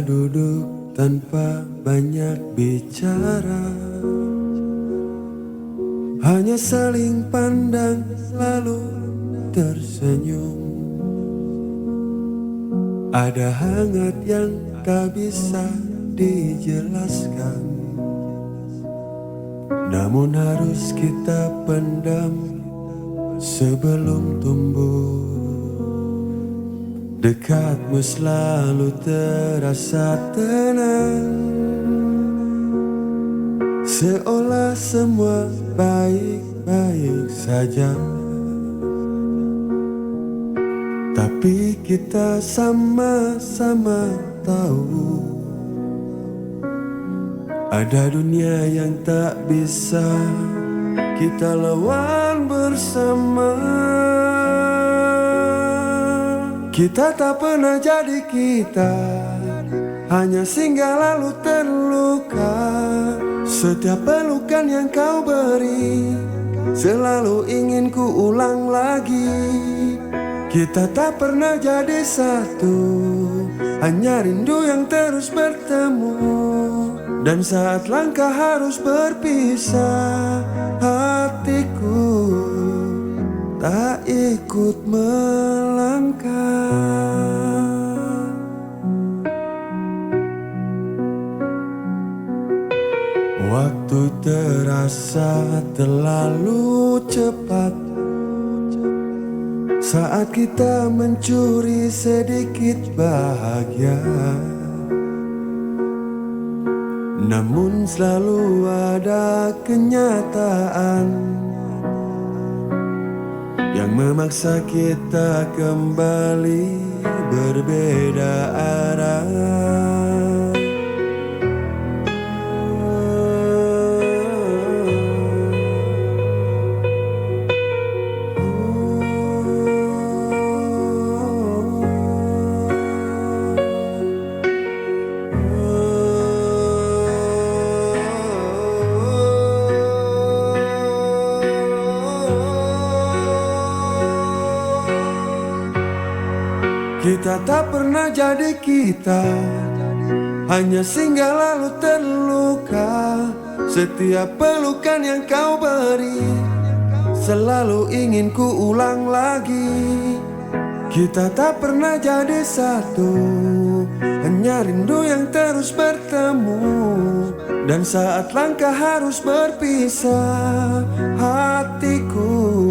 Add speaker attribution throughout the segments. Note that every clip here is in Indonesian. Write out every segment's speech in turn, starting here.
Speaker 1: duduk tanpa banyak bicara, hanya saling pandang lalu tersenyum. Ada hangat yang tak bisa dijelaskan, namun harus kita pendam sebelum tumbuh. Dekatmu selalu terasa tenang, seolah semua baik-baik saja. Tapi kita sama-sama tahu ada dunia yang tak bisa kita lawan bersama. Kita tak pernah jadi kita, hanya singgah lalu terluka. Setiap pelukan yang kau beri selalu ingin ku ulang lagi. Kita tak pernah jadi satu, hanya rindu yang terus bertemu. Dan saat langkah harus berpisah, hatiku tak ikut melangkah. Waktu terasa terlalu cepat saat kita mencuri sedikit bahagia. Namun selalu ada kenyataan yang memaksa kita kembali berbeda arah. Kita tak pernah jadi kita, hanya singgah lalu terluka. Setiap pelukan yang kau beri selalu ingin ku ulang lagi. Kita tak pernah jadi satu, hanya rindu yang terus bertemu. Dan saat langkah harus berpisah, hatiku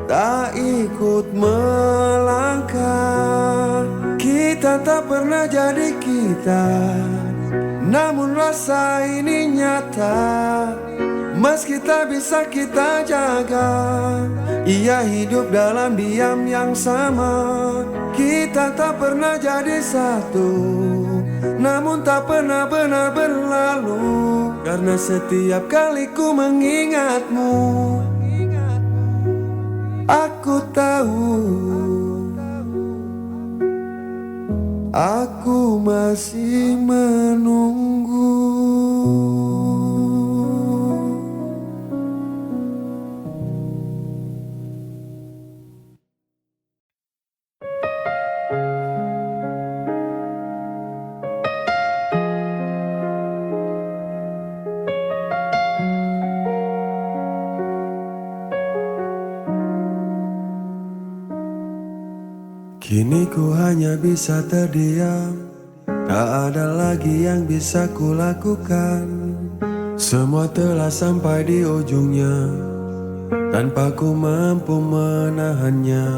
Speaker 1: tak ikut melangkah. Kita tak pernah jadi kita, namun rasa ini nyata. Meski tak bisa kita jaga, ia hidup dalam diam yang sama. Kita tak pernah jadi satu, namun tak pernah benar berlalu. Karena setiap kali ku mengingatmu, aku tahu aku masih menunggu. Kini ku hanya bisa terdiam, tak ada lagi yang bisa ku lakukan. Semua telah sampai di ujungnya, tanpa ku mampu menahannya.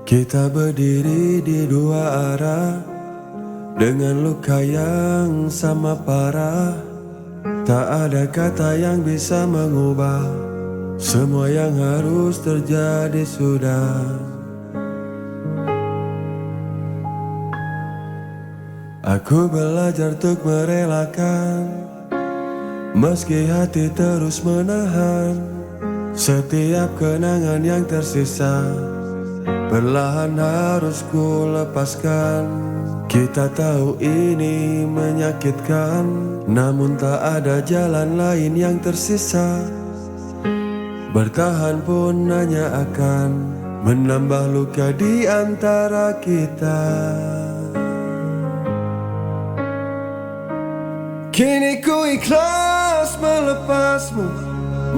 Speaker 1: Kita berdiri di dua arah, dengan luka yang sama parah. Tak ada kata yang bisa mengubah semua yang harus terjadi sudah. Aku belajar untuk merelakan, meski hati terus menahan. Setiap kenangan yang tersisa perlahan harus ku lepaskan. Kita tahu ini menyakitkan, namun tak ada jalan lain yang tersisa. Bertahan pun hanya akan menambah luka di antara kita. Kini ku ikhlas melepasmu,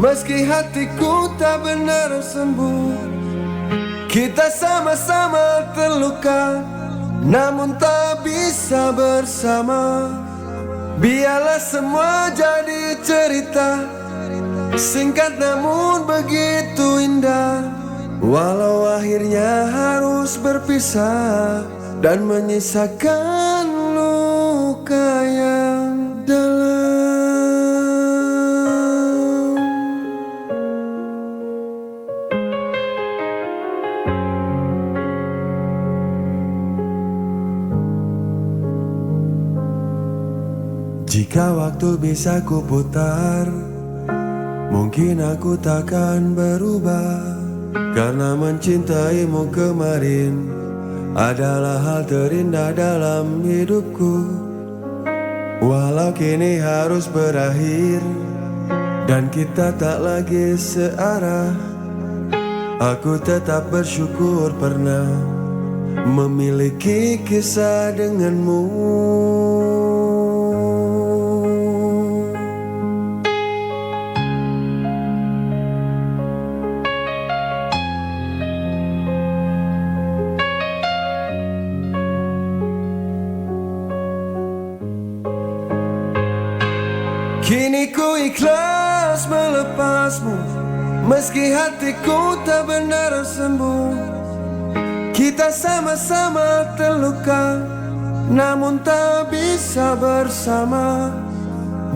Speaker 1: meski hatiku tak benar sembuh. Kita sama-sama terluka, namun tak bisa bersama. Biarlah semua jadi cerita, singkat namun begitu indah. Walau akhirnya harus berpisah dan menyisakan luka yang dalam. Jika waktu bisa ku putar, mungkin aku takkan berubah. Karena mencintaimu kemarin adalah hal terindah dalam hidupku. Walau kini harus berakhir dan kita tak lagi searah, aku tetap bersyukur pernah memiliki kisah denganmu. Kini ku ikhlas melepasmu, meski hatiku tak benar sembuh. Kita sama-sama terluka, namun tak bisa bersama.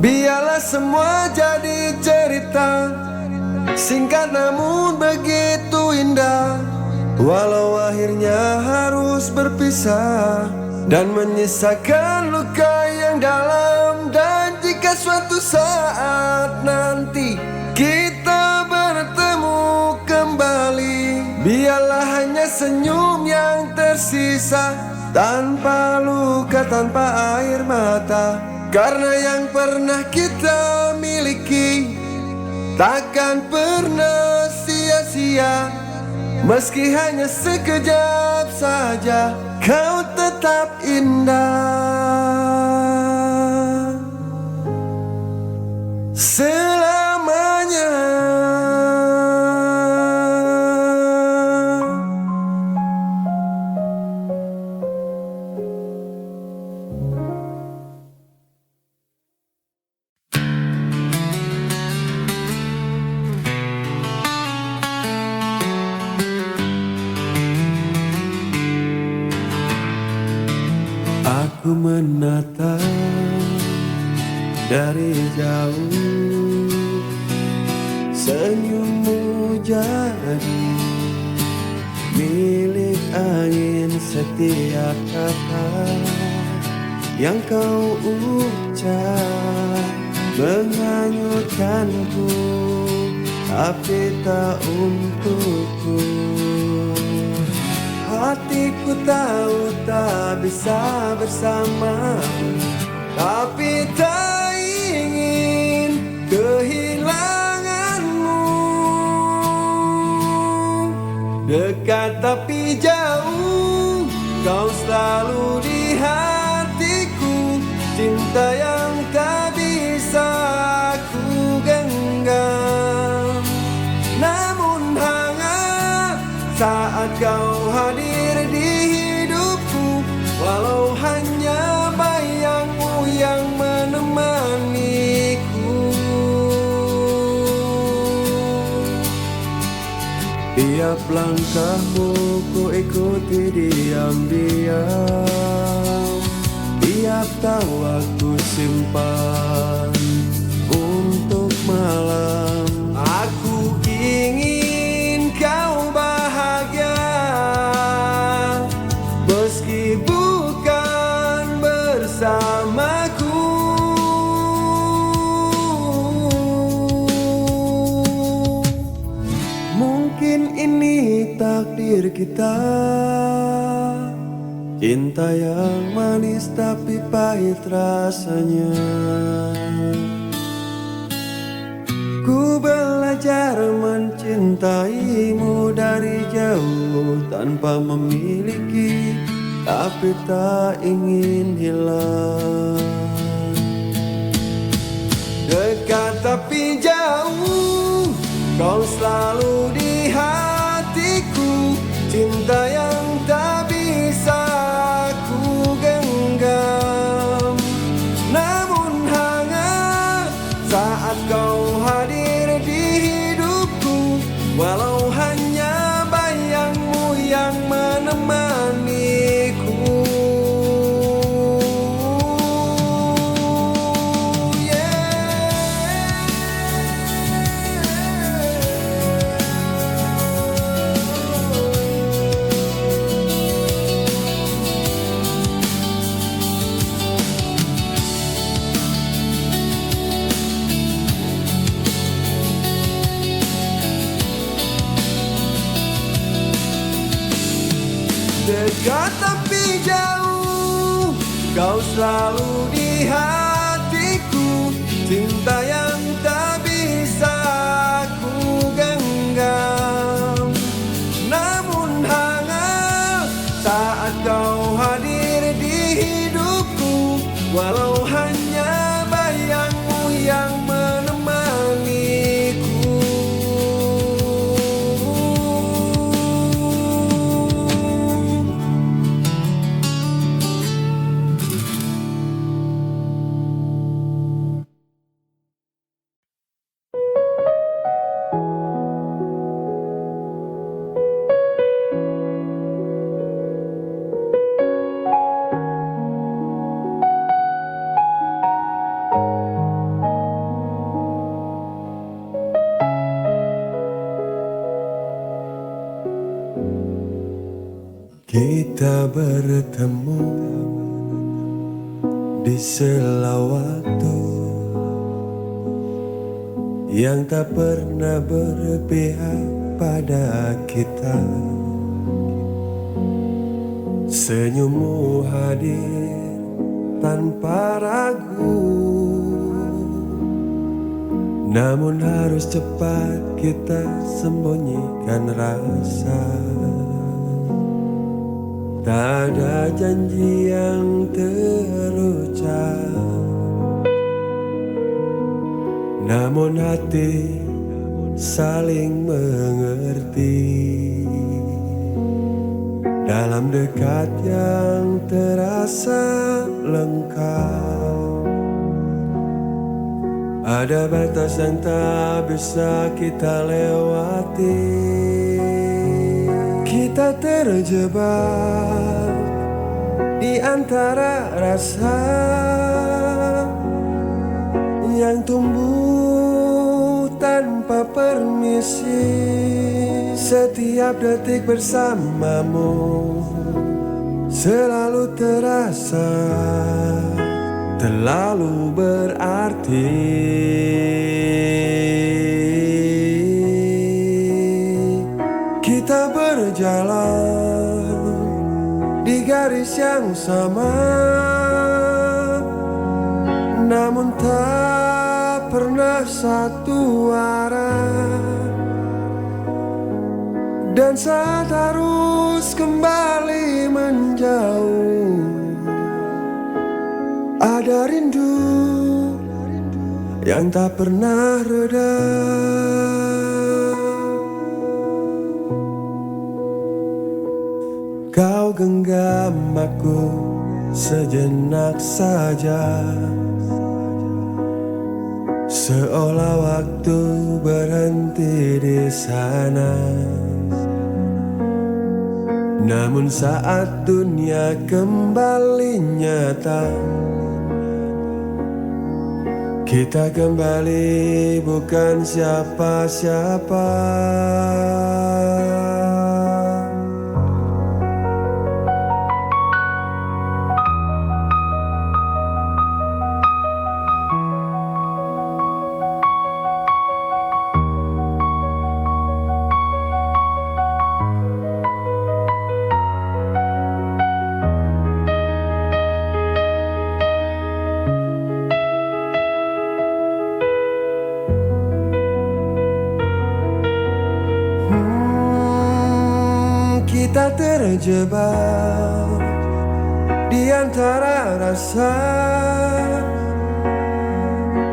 Speaker 1: Biarlah semua jadi cerita, singkat namun begitu indah. Walau akhirnya harus berpisah dan menyisakan luka yang dalam. Dan jika suatu saat nanti kita bertemu kembali, biarlah hanya senyum yang tersisa, tanpa luka, tanpa air mata. Karena yang pernah kita miliki takkan pernah sia-sia. Meski hanya sekejap saja, kau tetap indah selamanya. Aku menatap dari jauh, senyummu jadi milik angin. Setiap kata yang kau ucap menghanyutkanku, tapi tak untukku. Hatiku tahu tak bisa bersamamu, tapi tak ingin kehilanganmu. Dekat tapi jauh, kau selalu di hatiku. Cinta yang tak bisa aku genggam, namun hangat saat kau hadir di hidupku. Walau hanya bayangmu yang menemaniku. Tiap langkahmu ku ikuti diam-diam. Tiap tawa ku simpan untuk malam. Aku ingin kau bahagia, meski bukan bersamaku. Mungkin ini takdir kita, cinta yang manis tapi pahit rasanya. Ku belajar mencintaimu dari jauh tanpa memiliki, tapi tak ingin hilang. tapi jauh, kau selalu di hatiku. Cinta yang tak bisa ku genggam, namun hangat saat kau hadir di hidupku. Walau hanya bayangmu yang menemaniku. Kita bertemu di sela waktu yang tak pernah berpihak pada kita. Senyummu hadir tanpa ragu, namun harus cepat kita sembunyikan rasa. Tak ada janji yang terucap, namun hati saling mengerti. Dalam dekat yang terasa lengkap, ada batas yang tak bisa kita lewati. Kita terjebak di antara rasa yang tumbuh tanpa permisi. Setiap detik bersamamu selalu terasa terlalu berarti. Kita berjalan di garis yang sama, namun tak pernah satu arah. Dan saat harus kembali menjauh, ada rindu yang tak pernah reda. Kau genggam aku sejenak saja, seolah waktu berhenti di sana. Namun saat dunia kembali nyata, kita kembali bukan siapa-siapa. Kita terjebak di antara rasa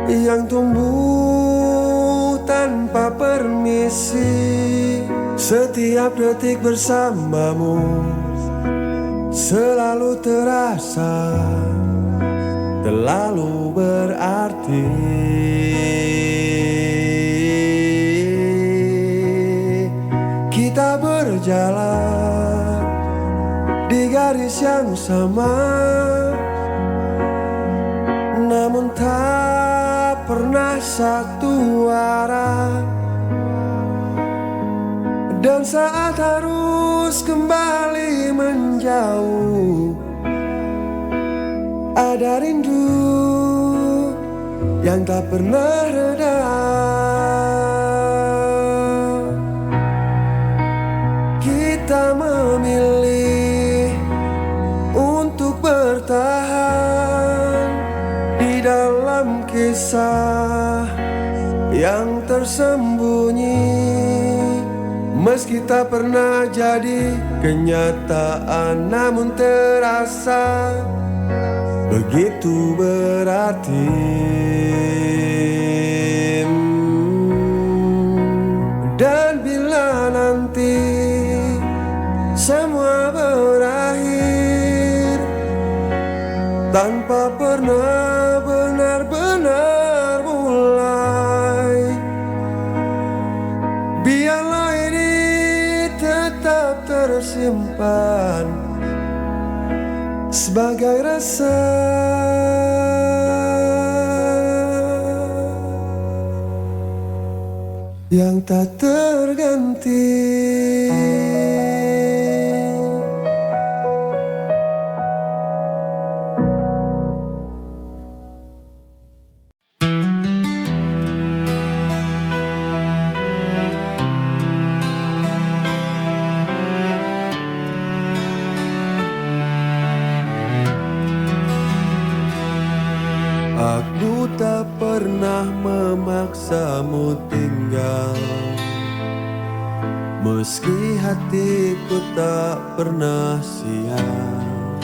Speaker 1: yang tumbuh tanpa permisi. Setiap detik bersamamu selalu terasa terlalu berarti. Kita berjalan di garis yang sama, namun tak pernah satu arah. Dan saat harus kembali menjauh, ada rindu yang tak pernah reda. Kita memilih dalam kisah yang tersembunyi, meski tak pernah jadi kenyataan, namun terasa begitu berarti. Dan bila nanti semua berakhir tanpa pernah benar-benar mulai, biarlah ini tetap tersimpan sebagai rasa yang tak terganti. Aku tak pernah memaksamu tinggal, meski hatiku tak pernah siap.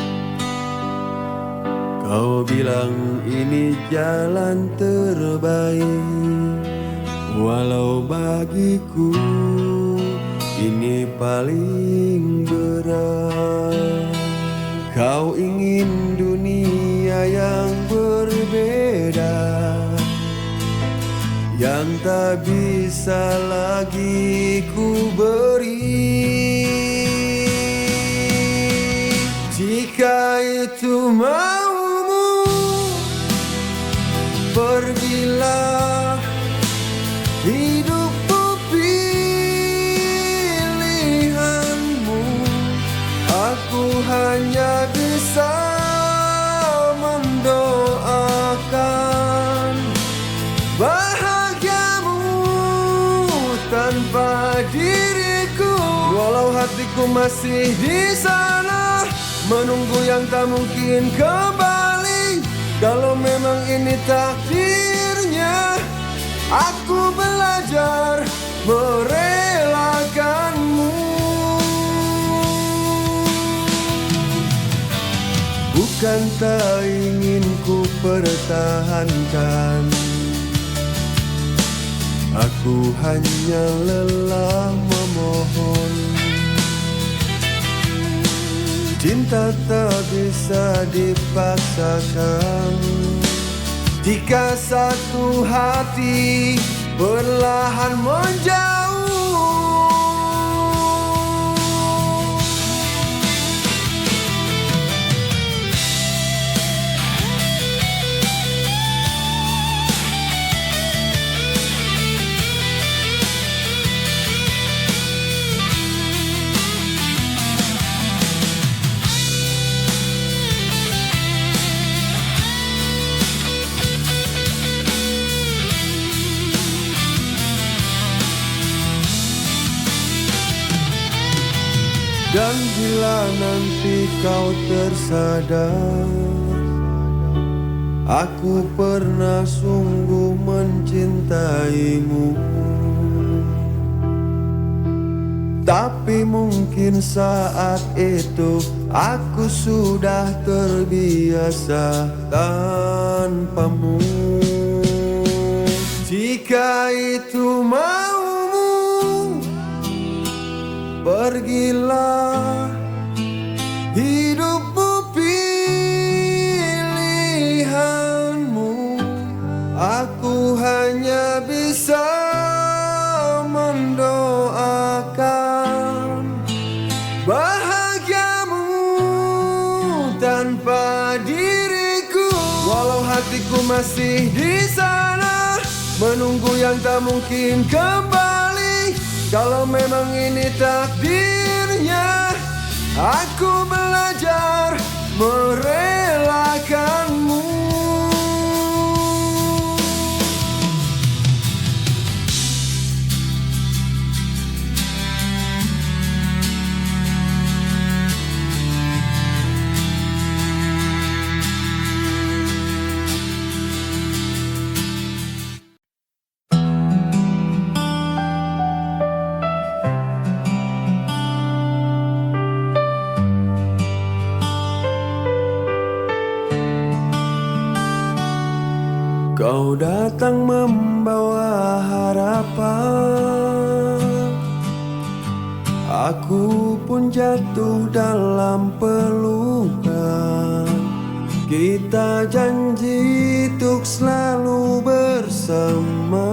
Speaker 1: Kau bilang ini jalan terbaik, walau bagiku ini paling berat. Kau ingin dunia yang berbeda, yang tak bisa lagi ku beri. Jika itu maumu, pergilah, hidupmu pilihanmu. Aku hanya bisa mendoakan bahagiamu tanpa diriku. Walau hatiku masih di sana, menunggu yang tak mungkin kembali. Kalau memang ini takdirnya, aku belajar merelakanmu. Bukan tak ingin ku pertahankan, aku hanya lelah memohon. Cinta tak bisa dipaksakan. Jika satu hati perlahan menjauh, dan bila nanti kau tersadar, aku pernah sungguh mencintaimu. Tapi mungkin saat itu aku sudah terbiasa tanpamu. Jika itu maumu, pergilah, hidupmu pilihanmu. Aku hanya bisa mendoakan bahagiamu tanpa diriku. Walau hatiku masih di sana, menunggu yang tak mungkin kembali. Kalau memang ini takdirnya, aku belajar merelakanmu. Kau datang membawa harapan, aku pun jatuh dalam pelukan. Kita janji untuk selalu bersama,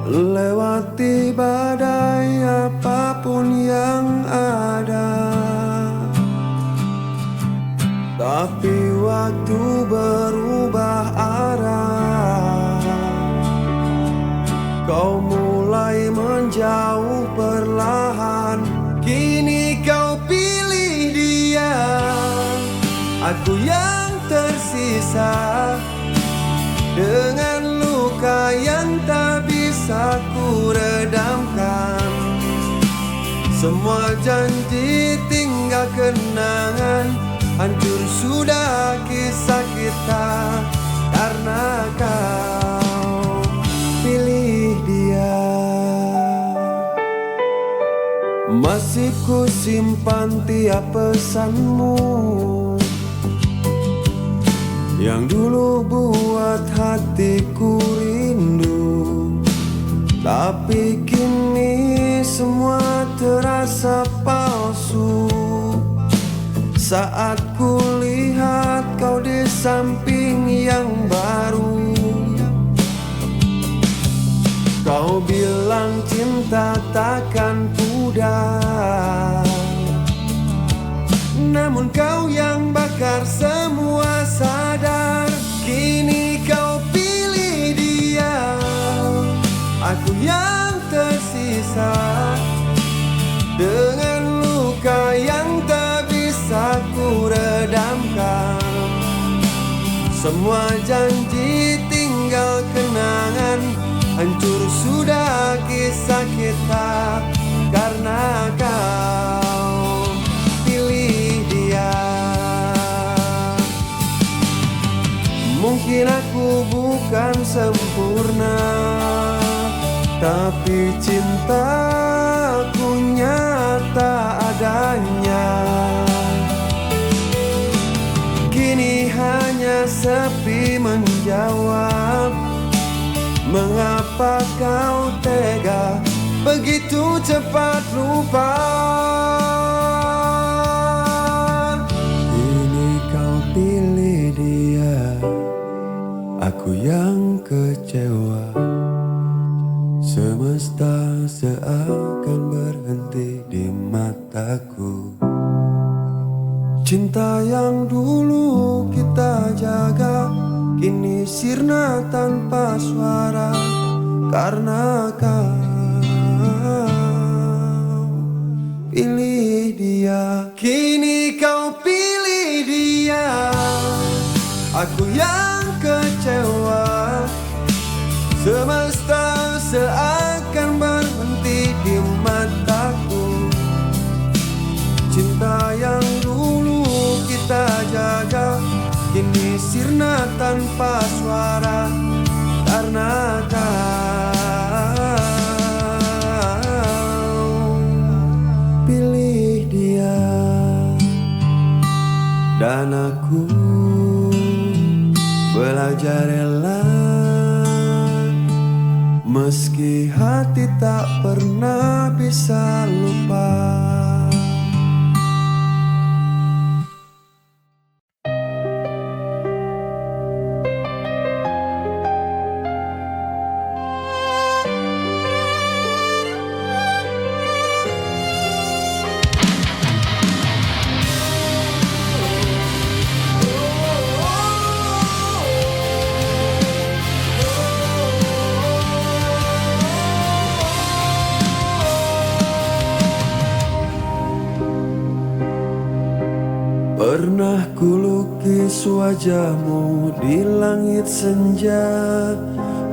Speaker 1: lewati badai apapun yang ada. Tapi waktu berubah arah, kau mulai menjauh perlahan. Kini kau pilih dia, aku yang tersisa dengan luka yang tak bisa ku redamkan. Semua janji tinggal kenangan, hancur sudah kisah kita karena kau pilih dia. Masih ku simpan tiap pesanmu yang dulu buat hatiku rindu. Tapi kini semua terasa palsu saat ku lihat kau di samping yang baru. Kau bilang cinta takkan pudar, namun kau yang bakar semua sadar. Kini kau pilih dia, aku yang tersisa dengan luka yang tak bisa ku redamkan. Semua janji tinggal kenangan, hancur sudah kisah kita karena kau pilih dia. Mungkin aku bukan sempurna, tapi cintaku nyata adanya. Kini hanya sepi menjawab, mengapa kau tega begitu cepat lupa. Kini kau pilih dia, aku yang kecewa. Semesta seakan berhenti di mataku. Cinta yang dulu kita jaga kini sirna tanpa suara karena kau pilih dia. Kini kau pilih dia, aku yang kecewa. Semesta seakan berhenti di mataku. Cinta yang dulu kita jaga kini sirna tanpa suara karena kau pilih dia. Dan aku belajar rela, meski hati tak pernah bisa lupa. Pernah kulukis wajahmu di langit senja,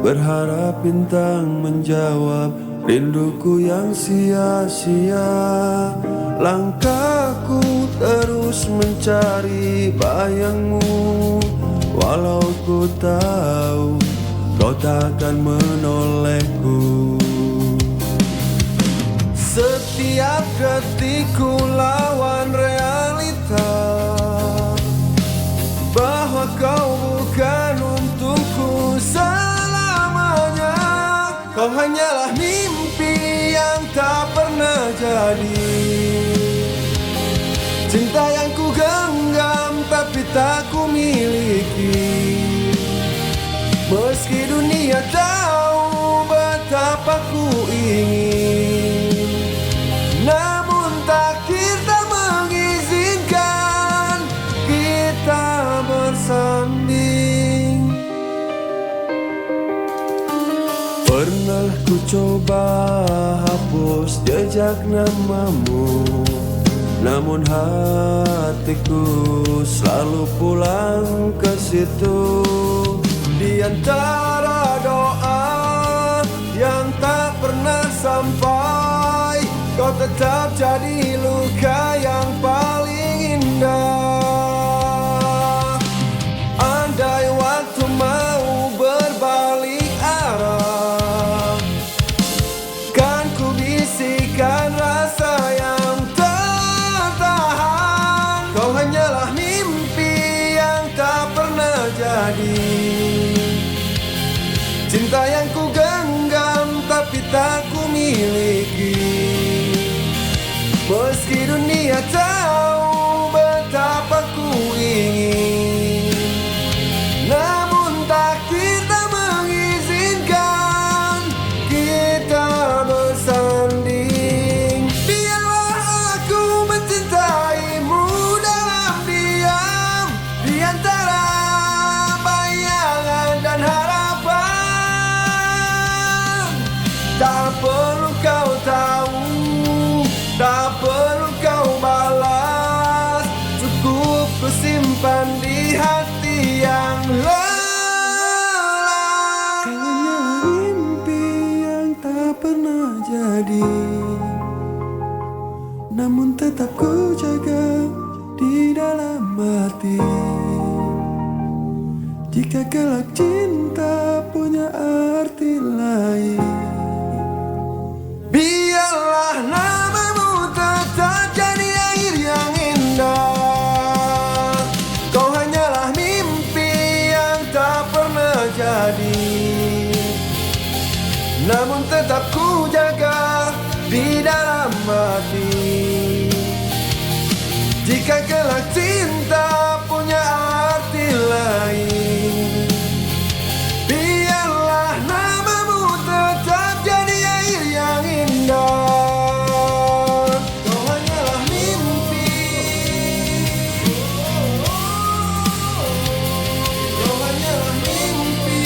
Speaker 1: berharap bintang menjawab rinduku yang sia-sia. Langkahku terus mencari bayangmu, walau ku tahu kau takkan menolehku. Setiap detikku lawan realita, bahwa kau bukan untukku. Kau hanyalah mimpi yang tak pernah jadi. Cinta yang ku genggam tapi tak ku miliki. Meski dunia tahu betapa ku ingin, namun takdir tak mengizinkan kita bersanding. Pernah ku coba hapus jejak namamu, namun hatiku selalu pulang ke situ. Di antara doa yang tak pernah sampai, kau tetap jadi luka yang paling indah. Andai waktu mau berbalik arah, kan ku bisikan rasa yang tertahan. Kau hanyalah mimpi yang tak pernah jadi. Cinta yang ku genggam tapi tak ku miliki. Meski dunia tahu betapa ku ingin, namun takdir tak mengizinkan kita bersanding. Biarlah aku mencintaimu dalam diam, di antara bayangan dan harapan. Tak perlu kau tahu, tak perlu kau balas, cukup ku simpan di hati yang lelah. Kau hanyalah mimpi yang tak pernah jadi, namun tetap ku jaga di dalam hati. Jika kelak cinta punya arti lain, biarlah namamu tetap jadi air yang indah. Kau hanyalah mimpi yang tak pernah jadi, namun tetap ku jaga di dalam hati. Jika kelak cinta punya arti lain, biarlah namamu tetap jadi air yang indah. Kau hanyalah mimpi, kau hanyalah mimpi.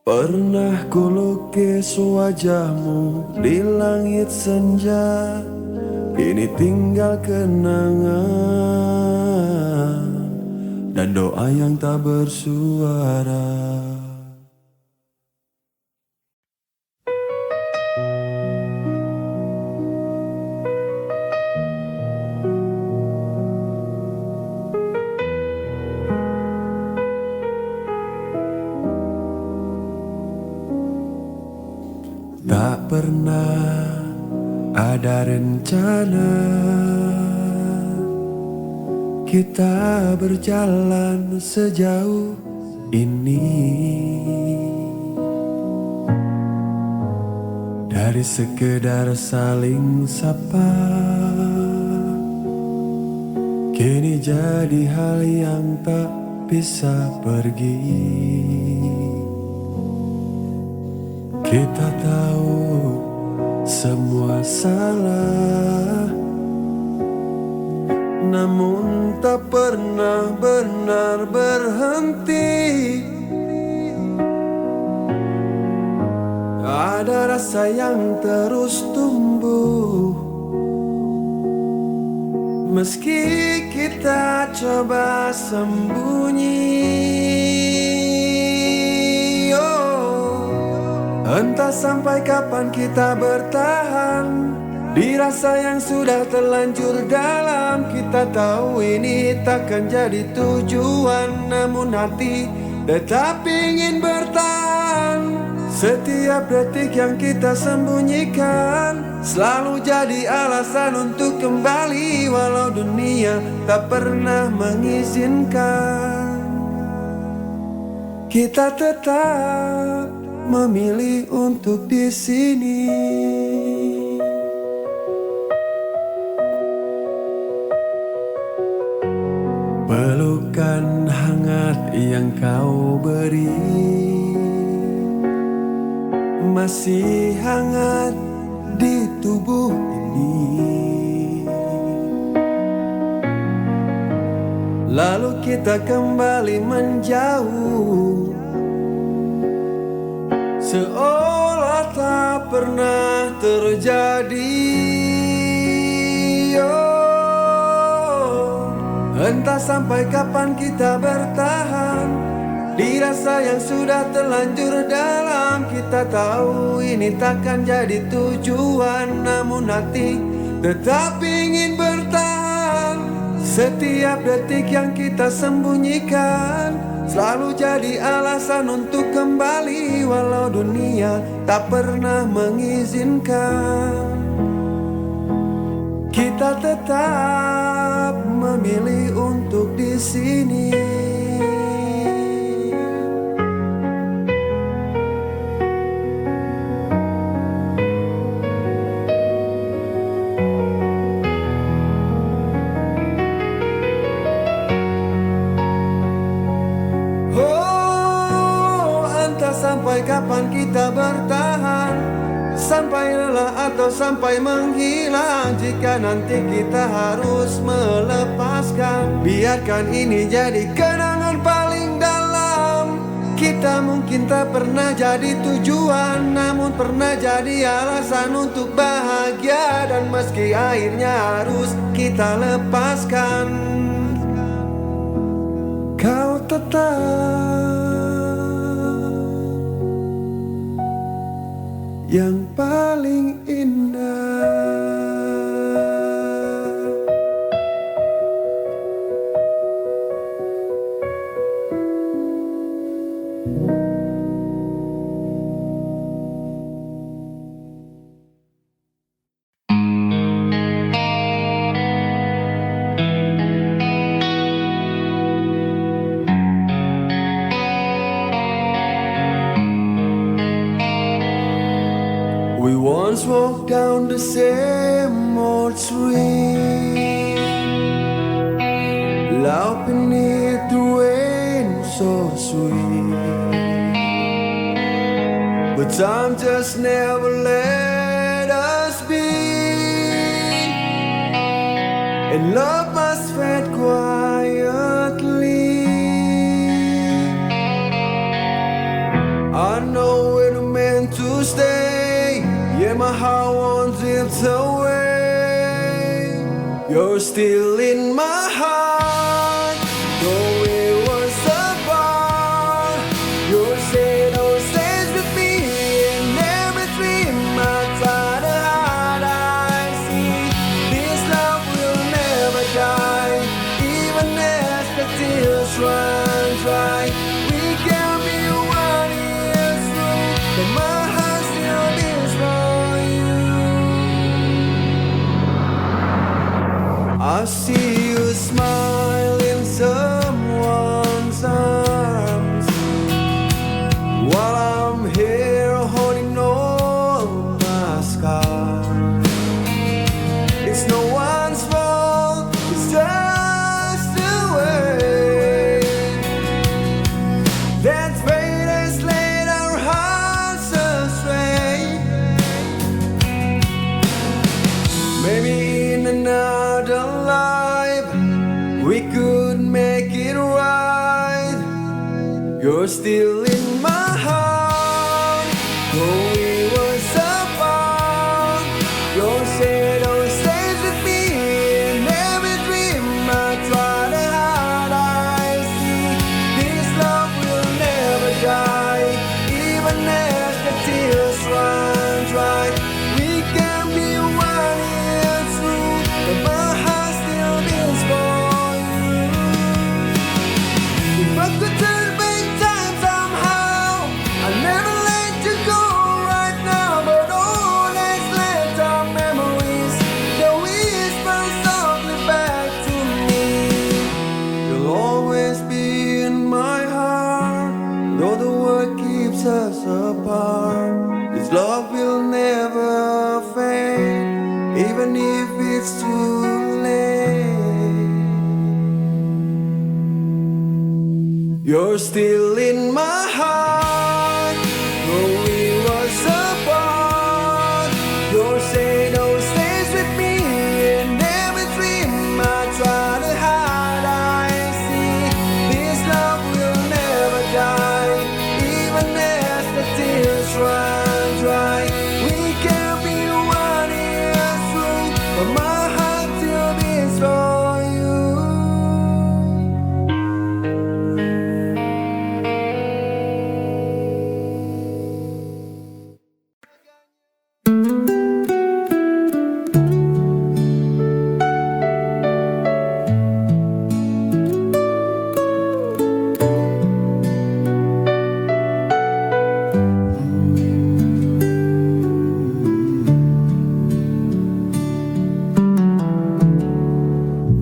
Speaker 1: Pernah ku lukis wajahmu di langit senja, kini tinggal kenangan dan doa yang tak bersuara. Tak pernah ada rencana kita berjalan sejauh ini. Dari sekedar saling sapa, kini jadi hal yang tak bisa pergi. Kita tahu semua salah, namun tak pernah benar berhenti. Ada rasa yang terus tumbuh, meski kita coba sembunyi. Entah sampai kapan kita bertahan di rasa yang sudah terlanjur dalam. Kita tahu ini takkan jadi tujuan, namun hati tetap ingin bertahan. Setiap detik yang kita sembunyikan selalu jadi alasan untuk kembali, walau dunia tak pernah mengizinkan. Kita tetap memilih untuk di sini. Pelukan hangat yang kau beri masih hangat di tubuh ini. Lalu kita kembali menjauh, seolah tak pernah terjadi. Oh, entah sampai kapan kita bertahan di rasa yang sudah terlanjur dalam. Kita tahu ini takkan jadi tujuan, namun hati tetap ingin bertahan. Setiap detik yang kita sembunyikan selalu jadi alasan untuk kembali, walau dunia tak pernah mengizinkan. Kita tetap memilih untuk di sini. Sampai kapan kita bertahan, sampai lelah atau sampai menghilang. Jika nanti kita harus melepaskan, biarkan ini jadi kenangan paling dalam. Kita mungkin tak pernah jadi tujuan, namun pernah jadi alasan untuk bahagia. Dan meski akhirnya harus kita lepaskan, kau tetap yang paling indah. We once walked down the same old street, loud beneath the rain, so sweet. But time just never let us be, and love must fade quietly. I know we're meant to stay, yeah, my heart won't drift away. You're still in my heart, though it was apart. Your shadow stays with me in every dream I try to hide. I see this love will never die, even as the tears run dry. We can be one year through, but my heart still beats for you. I see you smile in someone's arms, while I'm here holding all my scars. It's no one's fault, it's just the way that fate has laid our hearts astray. Maybe in another life we could make it right. You're still in my heart, though we were apart. Your shadow stays with me in every dream I try to hide. I see this love will never die, even as the tears run dry. We can be one year through, but my heart still beats for you. If I could turn back time, You're still in my heart, though we was apart. Your shadow stays with me in every dream I try to hide. I see this love will never die, even as the tears run dry. We can be one year through, but my heart still beats for you.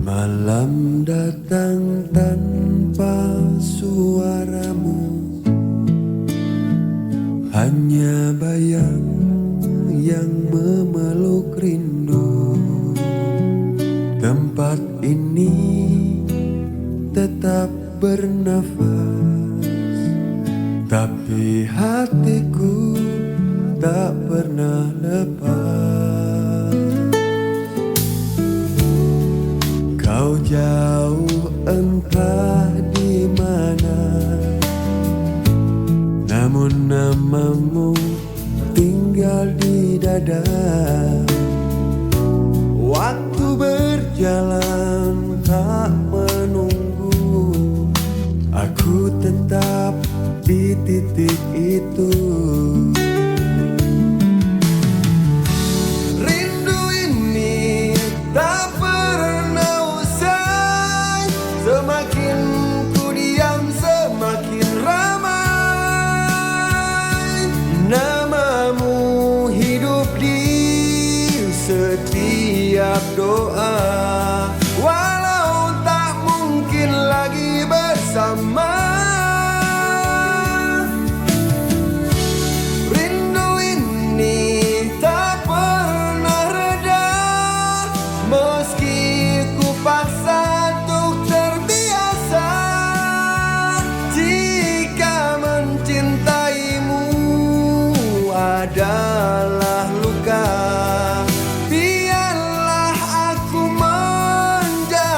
Speaker 1: Malam datang tanpa suaramu, hanya bayang yang memeluk rindu. Tempat ini tetap bernafas, tapi hatiku tak pernah lepas. Kau jauh entah di mana, namun namamu tinggal di dada. Waktu berjalan tak menunggu, aku tetap di titik itu. Rindu ini tak pernah usai, semakin ku diam semakin ramai. Namamu hidup di setiap doa, walau tak mungkin lagi bersama. Rindu ini tak pernah reda, meski ku paksa untuk terbiasa. Jika mencintaimu adalah luka, biarlah aku menjaganya.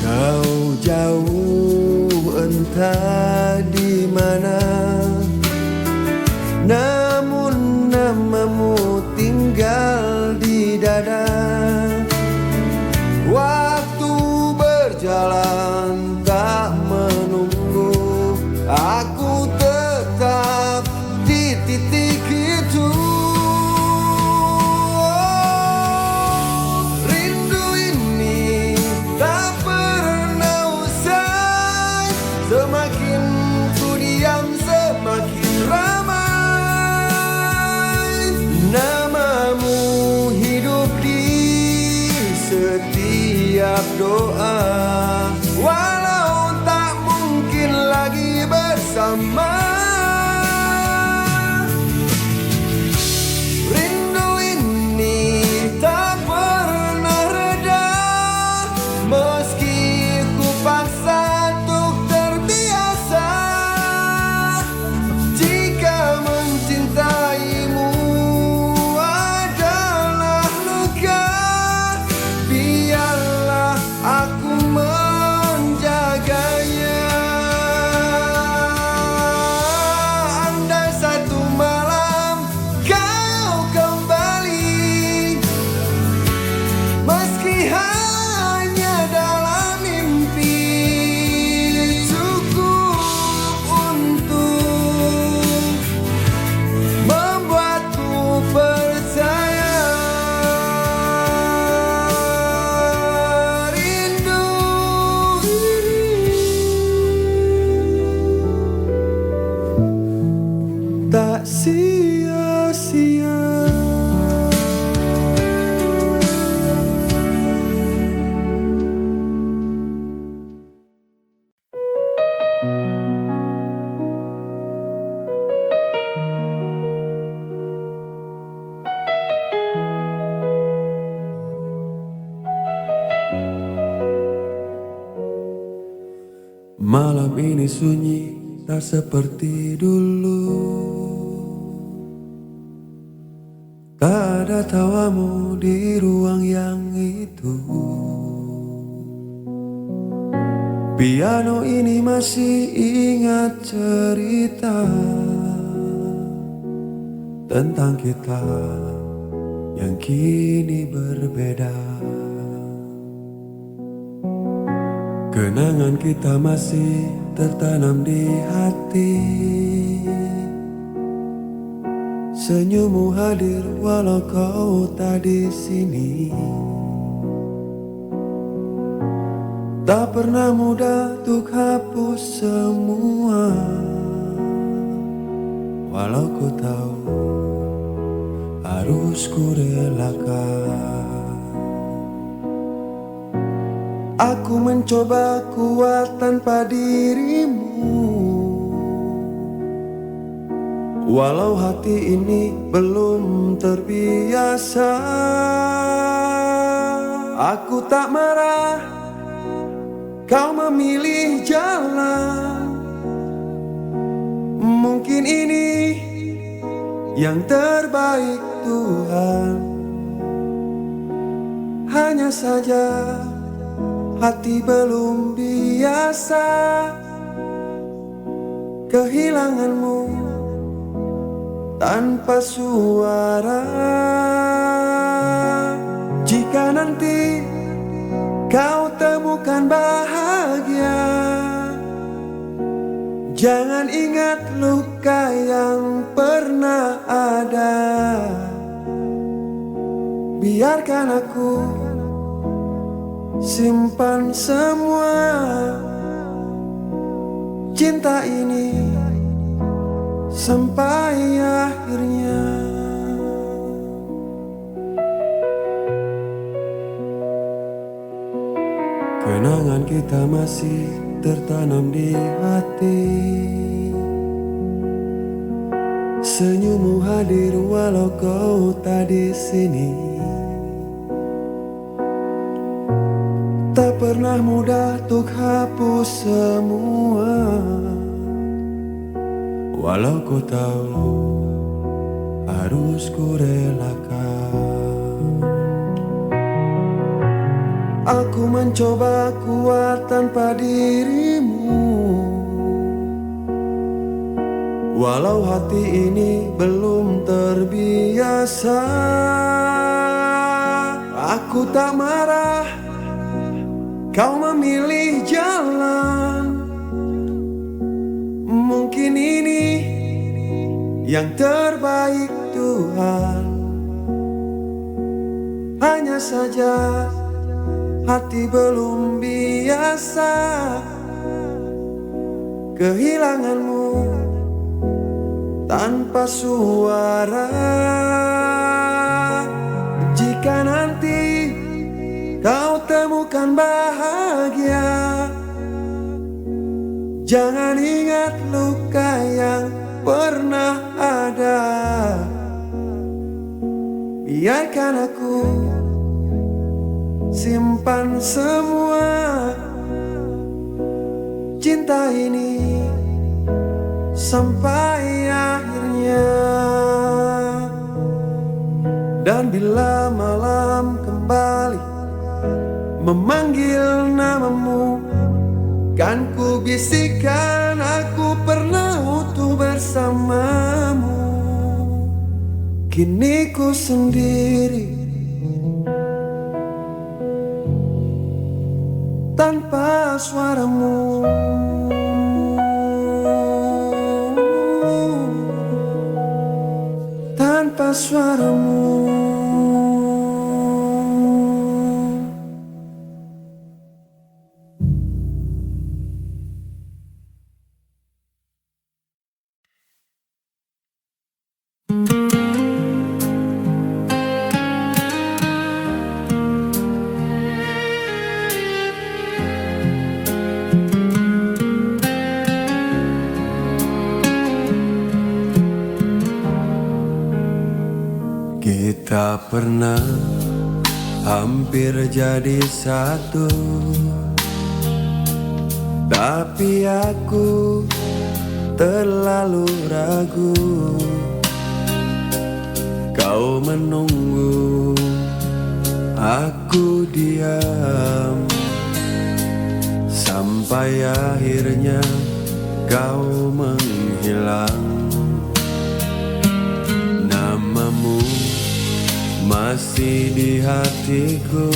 Speaker 1: Kau jauh entah di mana, namun namamu tinggal di dada. Waktu berjalan tak menunggu, aku tetap di titik itu. Rindu ini tak pernah usai, semakin ku diam semakin ramai. Namamu hidup di setiap doa, Malam ini sunyi tak seperti dulu. Tak ada tawamu di ruang yang itu. Piano ini masih ingat cerita tentang kita yang kini berbeda. Kenangan kita masih tertanam di hati. Senyummu hadir walau kau tak di sini. Tak pernah mudah untuk hapus semua. Walau ku tahu harus ku relakan. Aku mencoba kuat tanpa dirimu. Walau hati ini belum terbiasa. Aku tak marah, kau memilih jalan. Mungkin ini yang terbaik Tuhan. Hanya saja hati belum biasa kehilanganmu tanpa suara. Jika nanti kau temukan bahagia, jangan ingat luka yang pernah ada. Biarkan aku simpan semua cinta ini sampai akhirnya. Kenangan kita masih tertanam di hati. Senyummu hadir walau kau tak di sini. Tak pernah mudah untuk hapus semua. Walau ku tahu harus ku relakan. Aku mencoba kuat tanpa dirimu. Walau hati ini belum terbiasa. Aku tak marah, kau memilih jalan. Mungkin ini yang terbaik Tuhan. Hanya saja hati belum biasa kehilanganmu tanpa suara. Jika nanti kau temukan bahagia, jangan ingat luka yang pernah ada. Biarkan aku simpan semua cinta ini sampai akhirnya. Dan bila malam kembali memanggil namamu, kan ku bisikan aku pernah utuh bersamamu. Kini ku sendiri tanpa suaramu. Tanpa suaramu. Kita pernah hampir jadi satu. tapi aku terlalu ragu. Kau menunggu, aku diam, sampai akhirnya kau menghilang. Namamu masih di hatiku,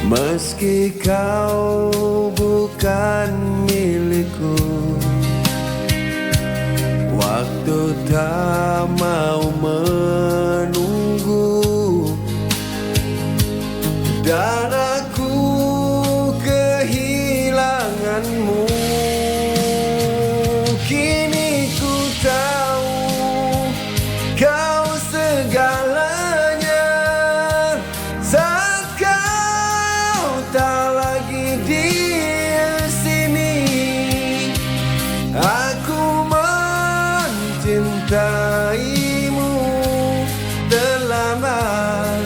Speaker 1: meski kau bukan milikku. Waktu tak mau menunggu, dan aku kehilanganmu. Kini ku tahu kau segalanya, saat kau tak lagi di sini. Aku mencintaimu terlambat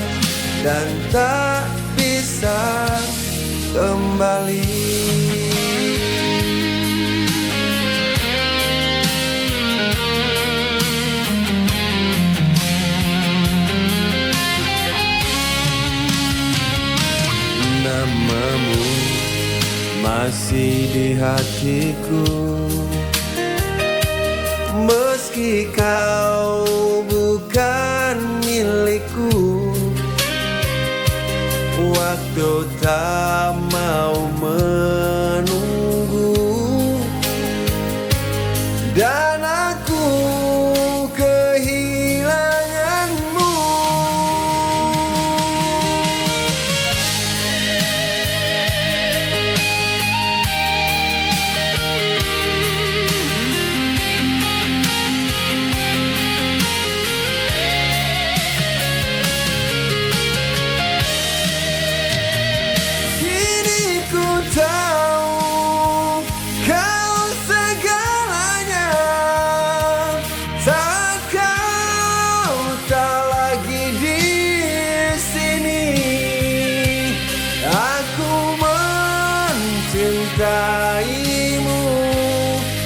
Speaker 1: dan tak bisa kembali. Namamu masih di hatiku, meski kau bukan milikku. Waktu tak mau menunggu, dan aku kehilanganmu. Tahu kau segalanya, saat kau tak lagi di sini. Aku mencintaimu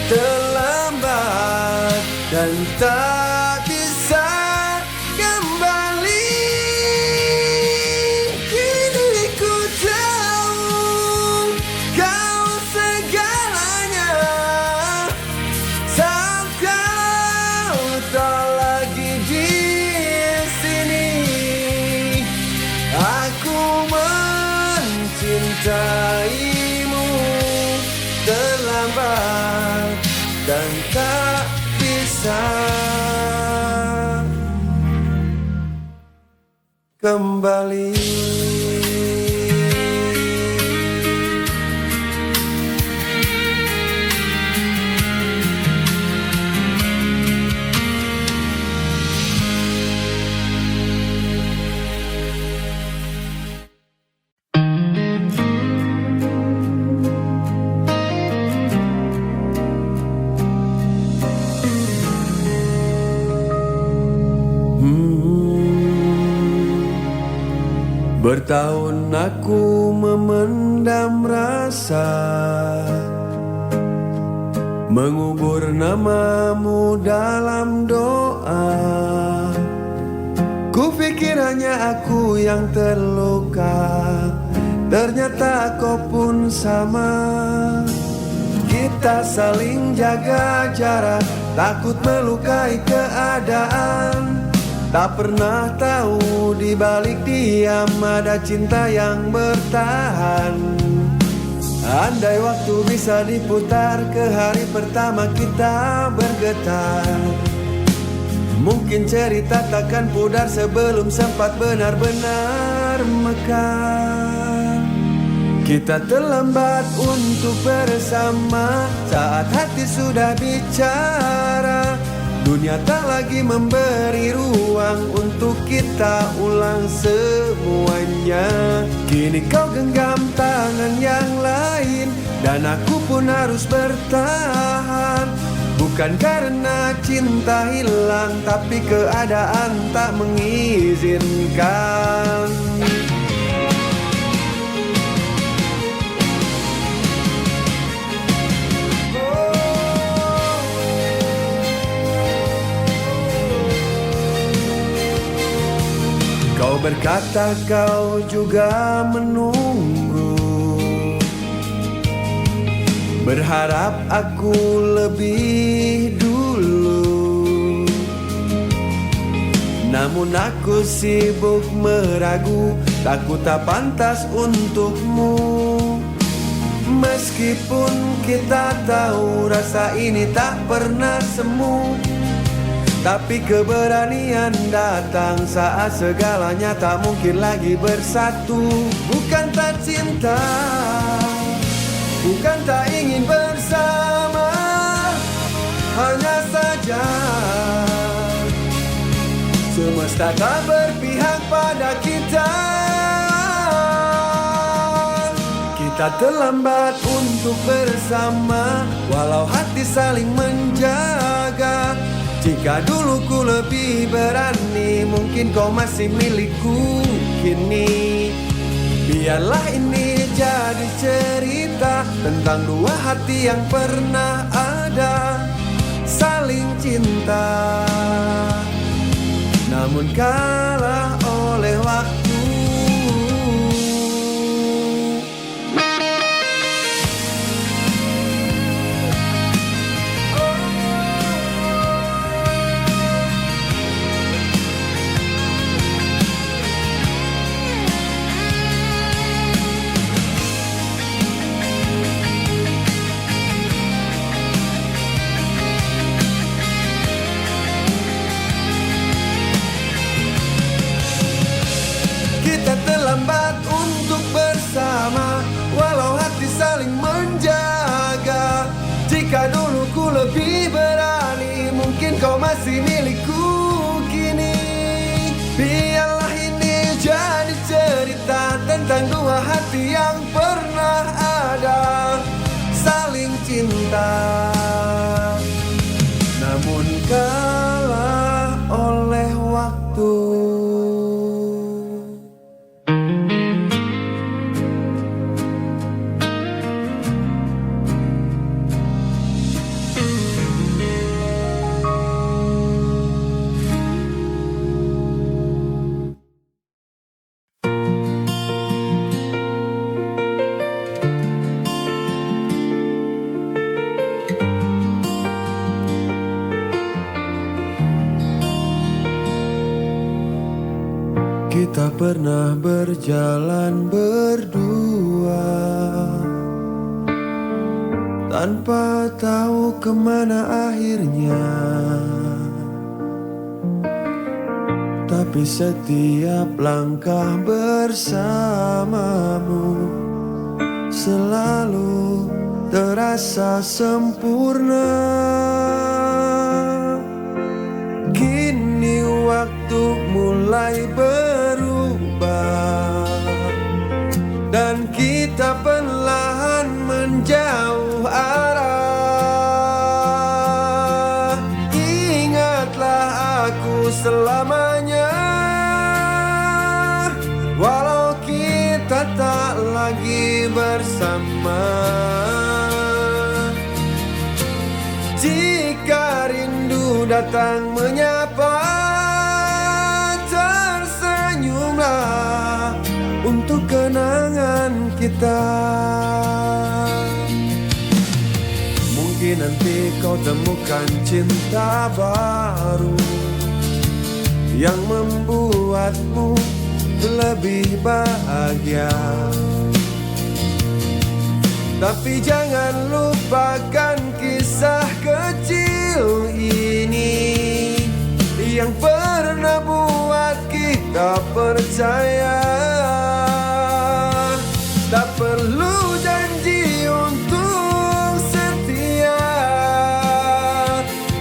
Speaker 1: terlambat dan tak bisa kembali. Kini ku tahu kau segalanya, saat kau tak lagi di sini. Aku mencintaimu terlambat dan tak bisa kembali. Bertahun aku memendam rasa, mengubur namamu dalam doa. Ku pikir hanya aku yang terluka, ternyata kau pun sama. Kita saling jaga jarak, takut melukai keadaan. Tak pernah tahu di balik diam ada cinta yang bertahan. Andai waktu bisa diputar ke hari pertama kita bergetar, mungkin cerita takkan pudar sebelum sempat benar-benar mekar. Kita terlambat untuk bersama saat hati sudah bicara. Dunia tak lagi memberi ruang untuk kita ulang semuanya. Kini kau genggam tangan yang lain dan aku pun harus bertahan. Bukan karena cinta hilang, tapi keadaan tak mengizinkan. berkata kau juga menunggu, berharap aku lebih dulu. Namun aku sibuk meragu, takut tak pantas untukmu. Meskipun kita tahu rasa ini tak pernah semu, tapi keberanian datang saat segalanya tak mungkin lagi bersatu. Bukan tak cinta, bukan tak ingin bersama, hanya saja semesta tak berpihak pada kita. Kita terlambat untuk bersama, walau hati saling menjaga. Jika dulu ku lebih berani, mungkin kau masih milikku kini. Biarlah ini jadi cerita tentang dua hati yang pernah ada saling cinta, namun kalah oleh waktu. Terlambat untuk bersama, walau hati saling menjaga. Jika dulu ku lebih berani, mungkin kau masih milikku kini. Biarlah ini jadi cerita tentang dua hati yang pernah ada saling cinta, namun kalah oleh waktu. Kita pernah berjalan berdua, tanpa tahu kemana akhirnya. Tapi setiap langkah bersamamu selalu terasa sempurna. Kini waktu mulai berubah, dan kita perlahan menjauh arah. Ingatlah aku selamanya, walau kita tak lagi bersama. Jika rindu datang menyapa, tersenyumlah untuk kenangan kita. Mungkin nanti kau temukan cinta baru yang membuatmu lebih bahagia. Tapi jangan lupakan kisah kecil ini yang pernah buat kita percaya. Tak perlu janji untuk setia,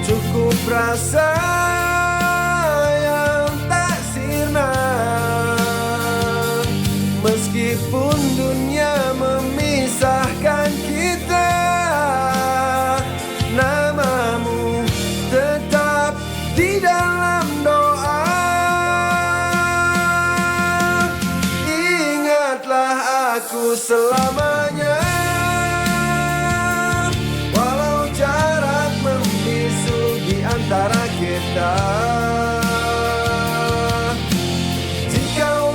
Speaker 1: cukup rasa yang tak sirna. Meskipun dunia memisahkan kita, namamu tetap di dalam doa. Ingatlah aku selamanya, walau jarak membisu di antara kita. Jika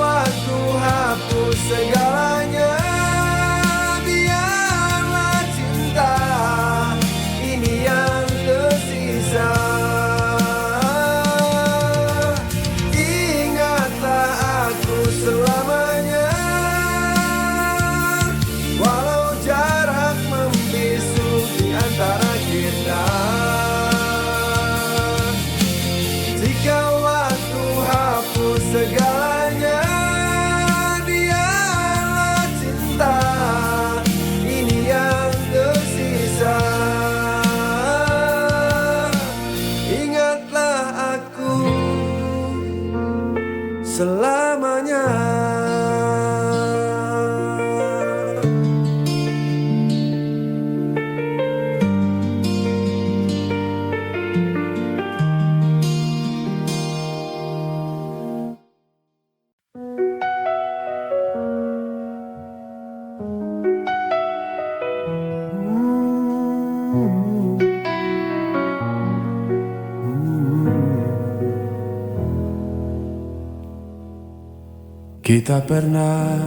Speaker 1: Kita pernah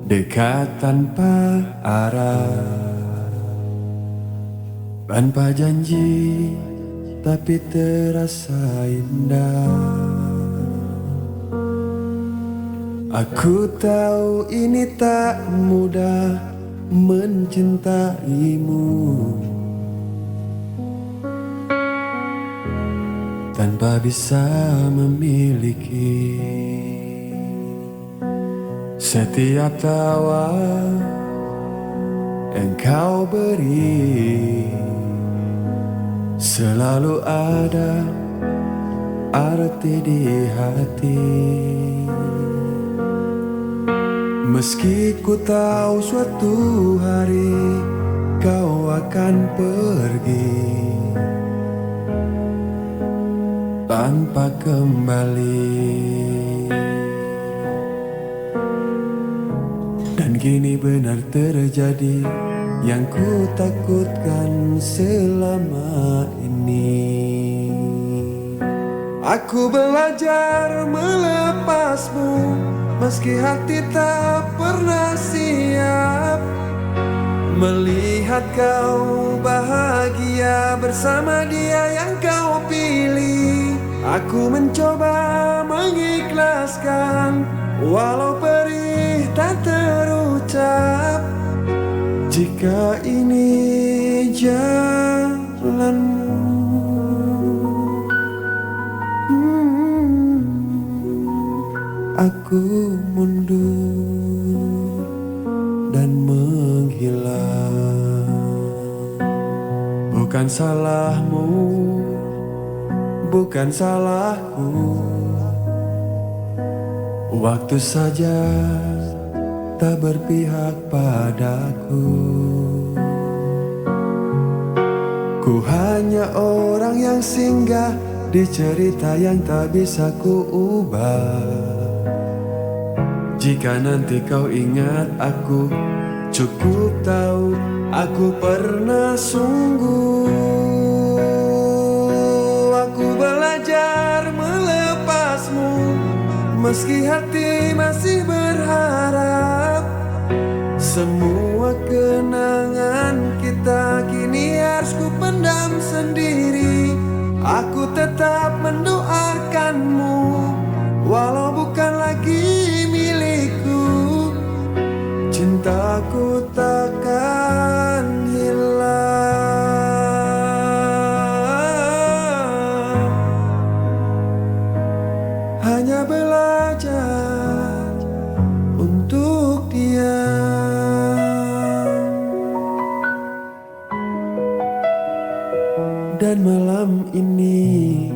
Speaker 1: dekat tanpa arah, tanpa janji tapi terasa indah. Aku tahu ini tak mudah mencintaimu tanpa bisa memiliki setiap tawa yang kau beri. Selalu ada arti di hati. Meski ku tahu suatu hari kau akan pergi tanpa kembali. Dan kini benar terjadi yang ku takutkan selama ini. Aku belajar melepasmu meski hati tak pernah siap melihat kau bahagia bersama dia yang kau pilih. Aku mencoba mengikhlaskan walau perih tak terucap. Jika ini jalanmu, aku mundur dan menghilang. Bukan salahmu, bukan salahku. Waktu saja tak berpihak padaku. Ku hanya orang yang singgah di cerita yang tak bisa ku ubah. Jika nanti kau ingat aku, cukup tahu aku pernah sungguh. Aku belajar melepasmu meski hati masih berharap. Semua kenangan kita kini harus ku pendam sendiri. Aku tetap mendoakanmu walau bukan lagi milikku. Cintaku takkan hilang. Hanya belajar untuk diam. Dan malam ini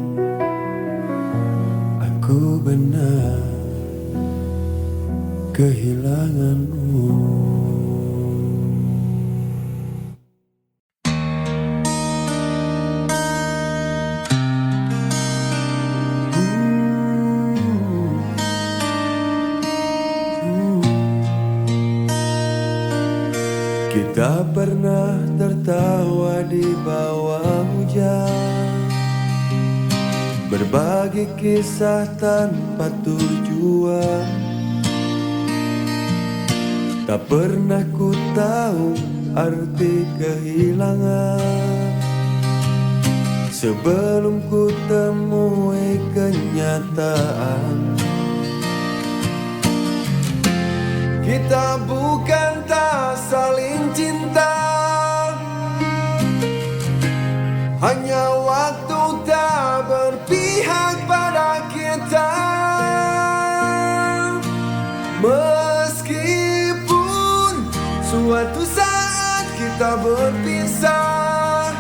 Speaker 1: aku benar kehilanganmu. Kita pernah tertawa di bawah hujan, berbagi kisah tanpa tujuan. Tak pernah ku tahu arti kehilangan sebelum ku temui kenyataan. Kita bukan tak saling cinta, hanya waktu tak berpihak pada kita. Meskipun suatu saat kita berpisah,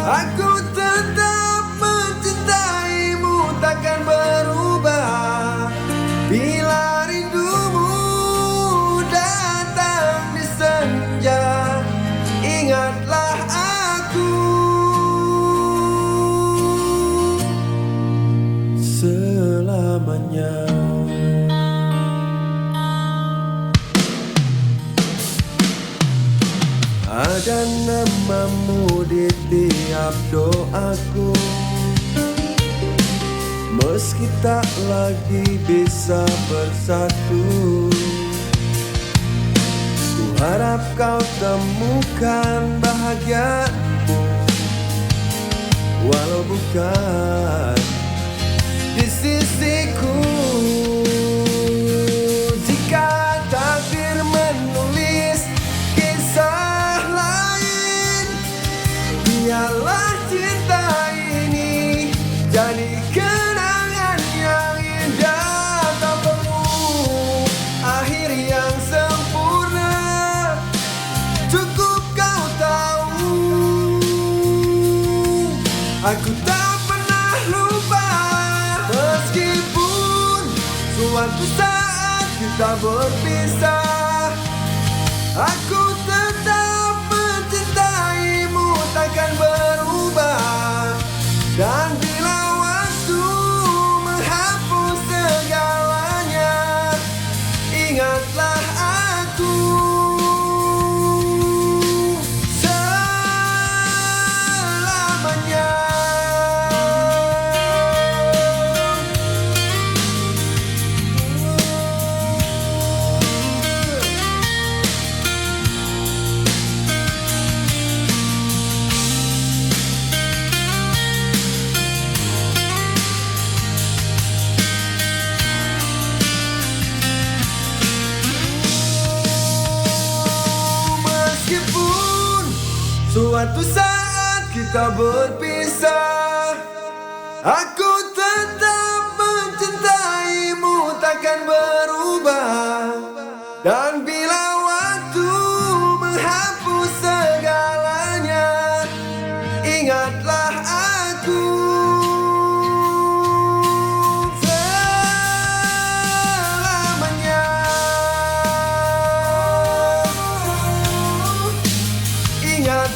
Speaker 1: aku tetap mencintaimu takkan berubah. Bila rindumu datang di senja, ingatlah aku selamanya. Ada namamu di tiap doaku, Meski tak lagi bisa bersatu, ku harap kau temukan bahagiamu, walau bukan di sisiku. Jika takdir menulis kisah lain, biarlah cinta ini jadi kenangan yang indah. Tak perlu akhir yang sempurna, cukup kau tahu aku tak pernah lupa. Meskipun suatu saat kita berpisah, aku tetap mencintaimu, takkan berubah. Dan bila waktu menghapus segalanya, ingatlah aku selamanya. Meskipun suatu saat kita berpisah, aku tetap mencintaimu, takkan berubah. Dan bila waktu menghapus segalanya, ingatlah aku selamanya. Ingat